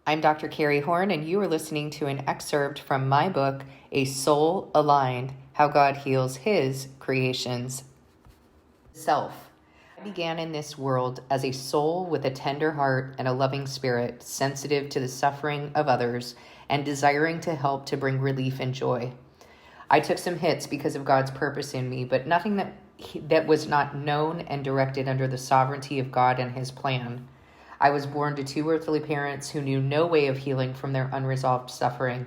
I'm Dr. Carrie Horn, and you are listening to an excerpt from my book, A Soul Aligned: How God Heals His Creations. Self. I began in this world as a soul with a tender heart and a loving spirit, sensitive to the suffering of others and desiring to help to bring relief and joy. I took some hits because of God's purpose in me, but nothing that was not known and directed under the sovereignty of God and His plan. I was born to two earthly parents who knew no way of healing from their unresolved suffering.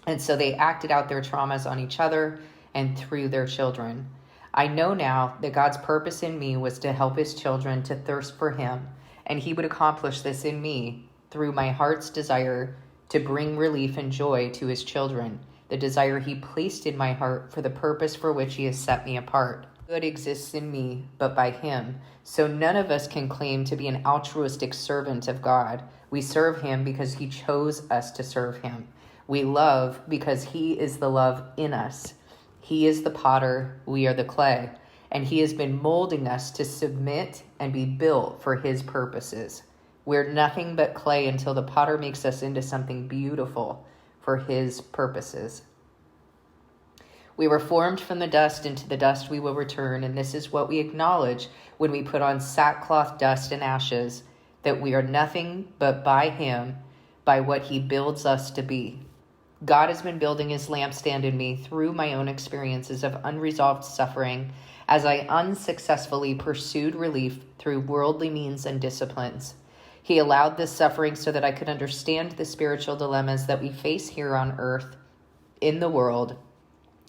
And so they acted out their traumas on each other and through their children. I know now that God's purpose in me was to help His children to thirst for Him, and He would accomplish this in me through my heart's desire to bring relief and joy to His children, the desire He placed in my heart for the purpose for which He has set me apart. Good exists in me, but by Him. So none of us can claim to be an altruistic servant of God. We serve Him because He chose us to serve Him. We love because He is the love in us. He is the potter, we are the clay, and He has been molding us to submit and be built for His purposes. We're nothing but clay until the potter makes us into something beautiful for His purposes. We were formed from the dust, and to the dust we will return, and this is what we acknowledge when we put on sackcloth, dust, and ashes, that we are nothing but by Him, by what He builds us to be. God has been building His lampstand in me through my own experiences of unresolved suffering as I unsuccessfully pursued relief through worldly means and disciplines. He allowed this suffering so that I could understand the spiritual dilemmas that we face here on earth, in the world,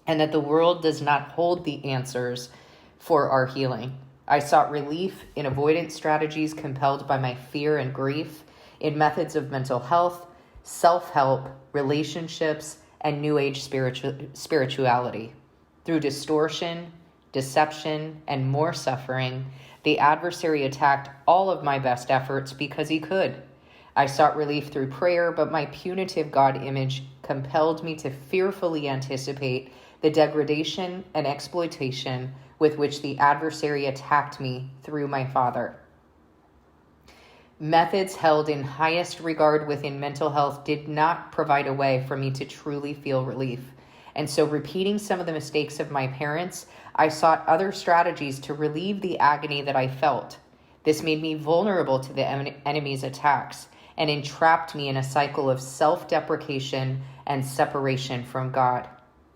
and that the world does not hold the answers for our healing. I sought relief in avoidance strategies compelled by my fear and grief, in methods of mental health, self-help, relationships, and New Age spirituality. Through distortion, deception, and more suffering, the adversary attacked all of my best efforts because he could. I sought relief through prayer, but my punitive God image compelled me to fearfully anticipate the degradation and exploitation with which the adversary attacked me through my father. Methods held in highest regard within mental health did not provide a way for me to truly feel relief. And so, repeating some of the mistakes of my parents, I sought other strategies to relieve the agony that I felt. This made me vulnerable to the enemy's attacks and entrapped me in a cycle of self-deprecation and separation from God.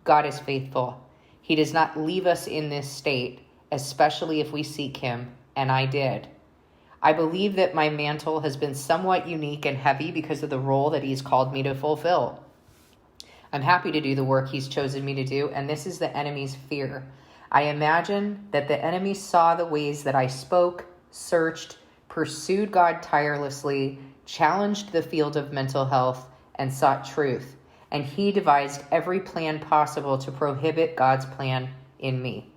God is faithful. He does not leave us in this state, especially if we seek Him, and I did. I believe that my mantle has been somewhat unique and heavy because of the role that He's called me to fulfill. I'm happy to do the work He's chosen me to do, and this is the enemy's fear. I imagine that the enemy saw the ways that I spoke, searched, pursued God tirelessly, challenged the field of mental health, and sought truth. And he devised every plan possible to prohibit God's plan in me.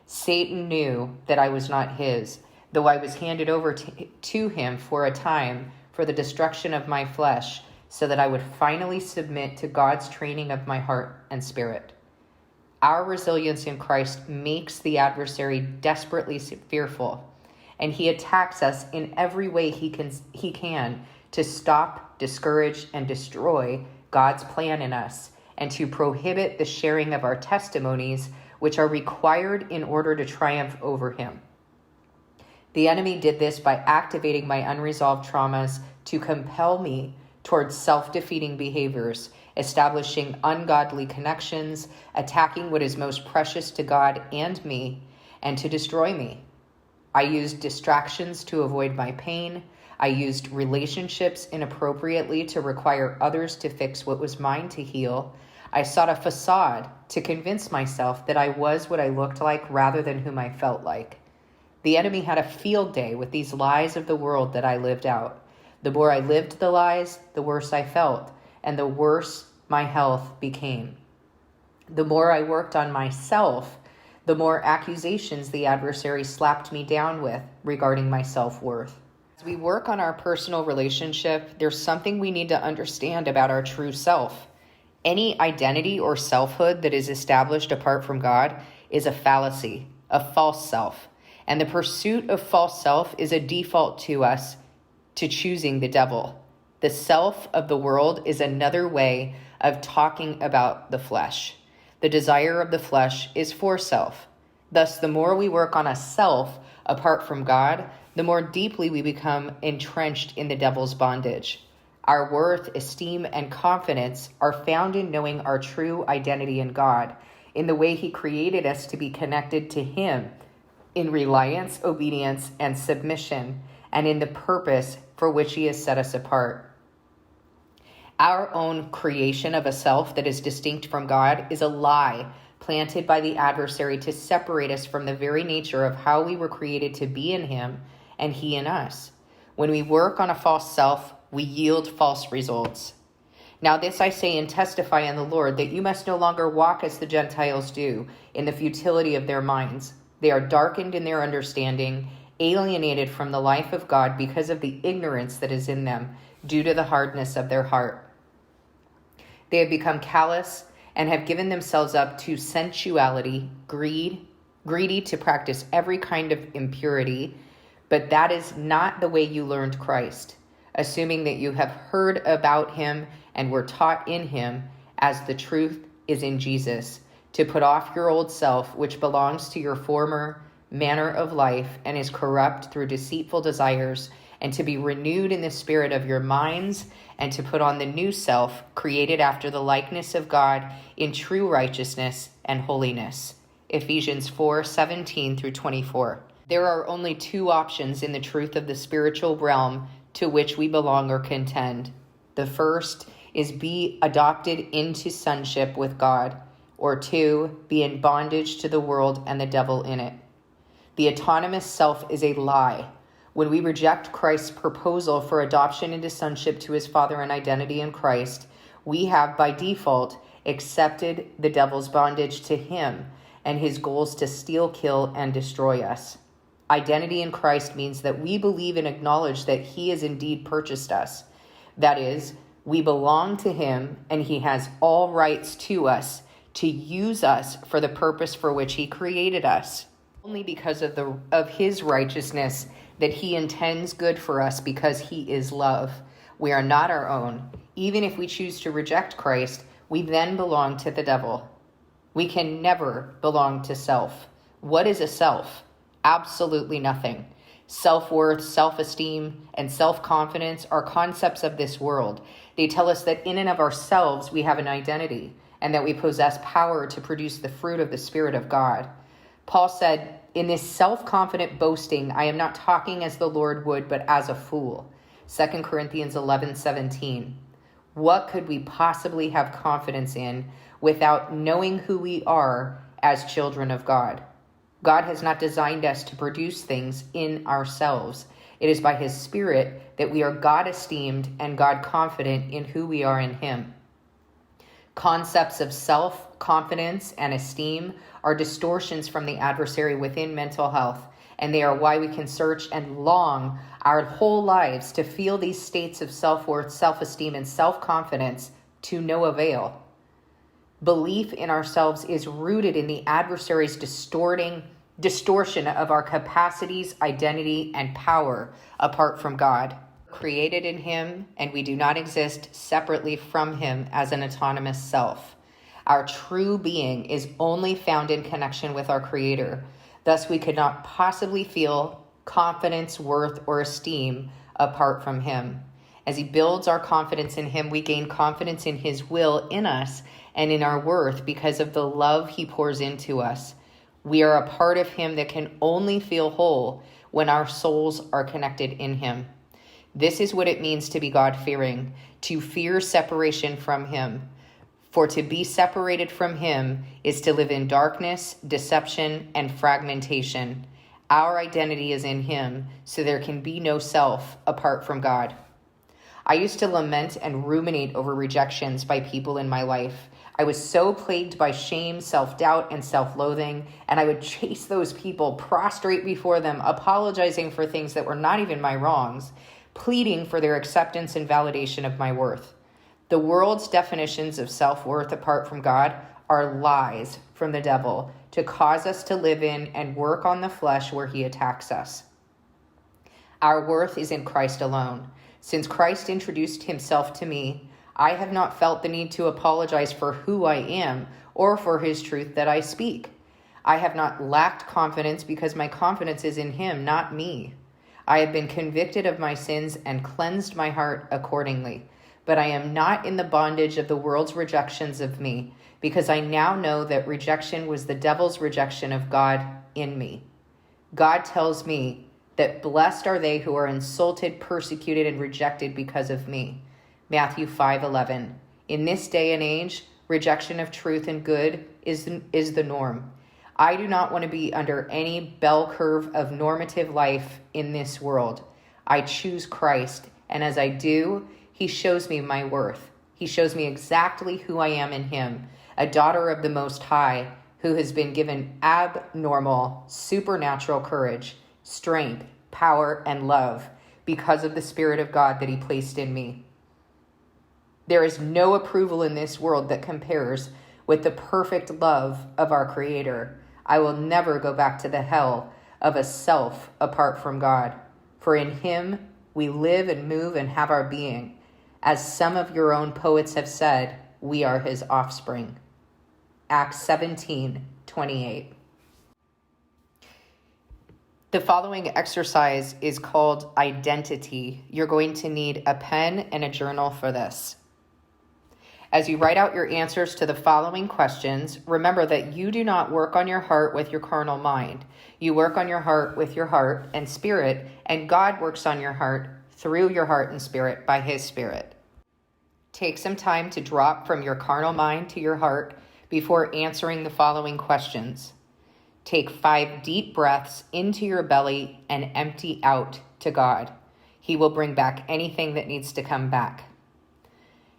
Satan knew that I was not his, though I was handed over to him for a time for the destruction of my flesh, so that I would finally submit to God's training of my heart and spirit. Our resilience in Christ makes the adversary desperately fearful, and he attacks us in every way he can to stop, discourage, and destroy God's plan in us, and to prohibit the sharing of our testimonies, which are required in order to triumph over him. The enemy did this by activating my unresolved traumas to compel me towards self-defeating behaviors, establishing ungodly connections, attacking what is most precious to God and me, and to destroy me. I used distractions to avoid my pain. I used relationships inappropriately to require others to fix what was mine to heal. I sought a facade to convince myself that I was what I looked like rather than whom I felt like. The enemy had a field day with these lies of the world that I lived out. The more I lived the lies, the worse I felt, and the worse my health became. The more I worked on myself, the more accusations the adversary slapped me down with regarding my self-worth. As we work on our personal relationship, there's something we need to understand about our true self. Any identity or selfhood that is established apart from God is a fallacy, a false self. And the pursuit of false self is a default to us to choosing the devil. The self of the world is another way of talking about the flesh. The desire of the flesh is for self. Thus, the more we work on a self apart from God, the more deeply we become entrenched in the devil's bondage. Our worth, esteem, and confidence are found in knowing our true identity in God, in the way he created us to be connected to him, in reliance, obedience, and submission, and in the purpose for which he has set us apart. Our own creation of a self that is distinct from God is a lie planted by the adversary to separate us from the very nature of how we were created to be in him and he in us. When we work on a false self, we yield false results. Now this I say and testify in the Lord, that you must no longer walk as the Gentiles do, in the futility of their minds. They are darkened in their understanding, alienated from the life of God because of the ignorance that is in them, due to the hardness of their heart. They have become callous and have given themselves up to sensuality, greedy to practice every kind of impurity, but that is not the way you learned Christ, assuming that you have heard about him and were taught in him, as the truth is in Jesus, to put off your old self, which belongs to your former manner of life and is corrupt through deceitful desires, and to be renewed in the spirit of your minds, and to put on the new self, created after the likeness of God in true righteousness and holiness. Ephesians 4:17 through 24. There are only two options in the truth of the spiritual realm to which we belong or contend. The first is be adopted into sonship with God, or two, be in bondage to the world and the devil in it. The autonomous self is a lie. When we reject Christ's proposal for adoption into sonship to his Father and identity in Christ, we have by default accepted the devil's bondage to him and his goals to steal, kill, and destroy us. Identity in Christ means that we believe and acknowledge that he has indeed purchased us. That is, we belong to him and he has all rights to us, to use us for the purpose for which he created us. Only because of his righteousness that he intends good for us, because he is love. We are not our own. Even if we choose to reject Christ, we then belong to the devil. We can never belong to self. What is a self? Absolutely nothing. Self-worth, self-esteem, and self-confidence are concepts of this world. They tell us that in and of ourselves we have an identity, and that we possess power to produce the fruit of the Spirit of God. Paul said, in this self-confident boasting, I am not talking as the Lord would, but as a fool. 2 Corinthians 11:17. What could we possibly have confidence in without knowing who we are as children of God? God has not designed us to produce things in ourselves. It is by his Spirit that we are God-esteemed and God-confident in who we are in him. Concepts of self, confidence, and esteem are distortions from the adversary within mental health, and they are why we can search and long our whole lives to feel these states of self-worth, self-esteem, and self-confidence to no avail. Belief in ourselves is rooted in the adversary's distortion of our capacities, identity, and power apart from God. Created in him, and we do not exist separately from him as an autonomous self. Our true being is only found in connection with our Creator. Thus, we could not possibly feel confidence, worth, or esteem apart from him. As he builds our confidence in him, we gain confidence in his will in us and in our worth because of the love he pours into us. We are a part of him that can only feel whole when our souls are connected in him. This is what it means to be God-fearing, to fear separation from him. For to be separated from him is to live in darkness, deception, and fragmentation. Our identity is in him, so there can be no self apart from God. I used to lament and ruminate over rejections by people in my life. I was so plagued by shame, self-doubt, and self-loathing, and I would chase those people, prostrate before them, apologizing for things that were not even my wrongs, pleading for their acceptance and validation of my worth. The world's definitions of self-worth apart from God are lies from the devil to cause us to live in and work on the flesh where he attacks us. Our worth is in Christ alone. Since Christ introduced himself to me, I have not felt the need to apologize for who I am or for his truth that I speak. I have not lacked confidence because my confidence is in him, not me. I have been convicted of my sins and cleansed my heart accordingly. But I am not in the bondage of the world's rejections of me, because I now know that rejection was the devil's rejection of God in me. God tells me that blessed are they who are insulted, persecuted, and rejected because of me. Matthew 5:11. In this day and age, rejection of truth and good is the norm. I do not want to be under any bell curve of normative life in this world. I choose Christ, and as I do, he shows me my worth. He shows me exactly who I am in him, a daughter of the Most High who has been given abnormal, supernatural courage, strength, power, and love because of the Spirit of God that he placed in me. There is no approval in this world that compares with the perfect love of our Creator. I will never go back to the hell of a self apart from God. For in him we live and move and have our being. As some of your own poets have said, we are his offspring. Acts 17:28. The following exercise is called identity. You're going to need a pen and a journal for this. As you write out your answers to the following questions, remember that you do not work on your heart with your carnal mind. You work on your heart with your heart and spirit, and God works on your heart through your heart and spirit by his Spirit. Take some time to drop from your carnal mind to your heart before answering the following questions. Take 5 deep breaths into your belly and empty out to God. He will bring back anything that needs to come back.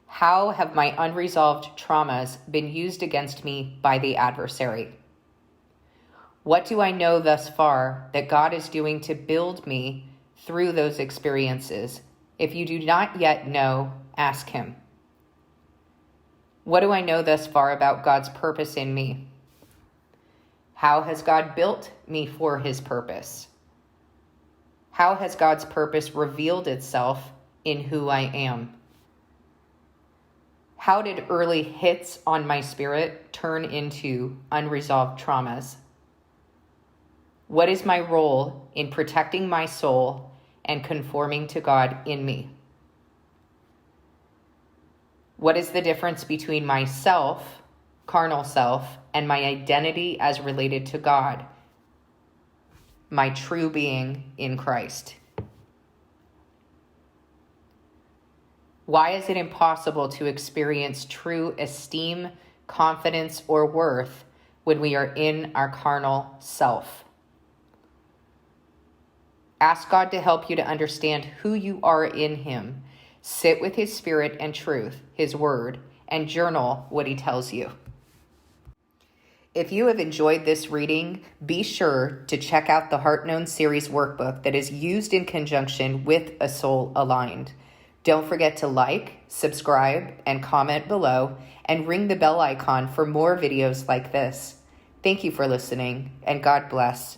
How have my unresolved traumas been used against me by the adversary? What do I know thus far that God is doing to build me through those experiences? If you do not yet know, ask him. What do I know thus far about God's purpose in me? How has God built me for his purpose? How has God's purpose revealed itself in who I am? How did early hits on my spirit turn into unresolved traumas? What is my role in protecting my soul and conforming to God in me? What is the difference between myself, carnal self, and my identity as related to God, my true being in Christ? Why is it impossible to experience true esteem, confidence, or worth when we are in our carnal self? Ask God to help you to understand who you are in him. Sit with his Spirit and truth, his word, and journal what he tells you. If you have enjoyed this reading, be sure to check out the Heart Known series workbook that is used in conjunction with A Soul Aligned. Don't forget to like, subscribe, and comment below, and ring the bell icon for more videos like this. Thank you for listening, and God bless.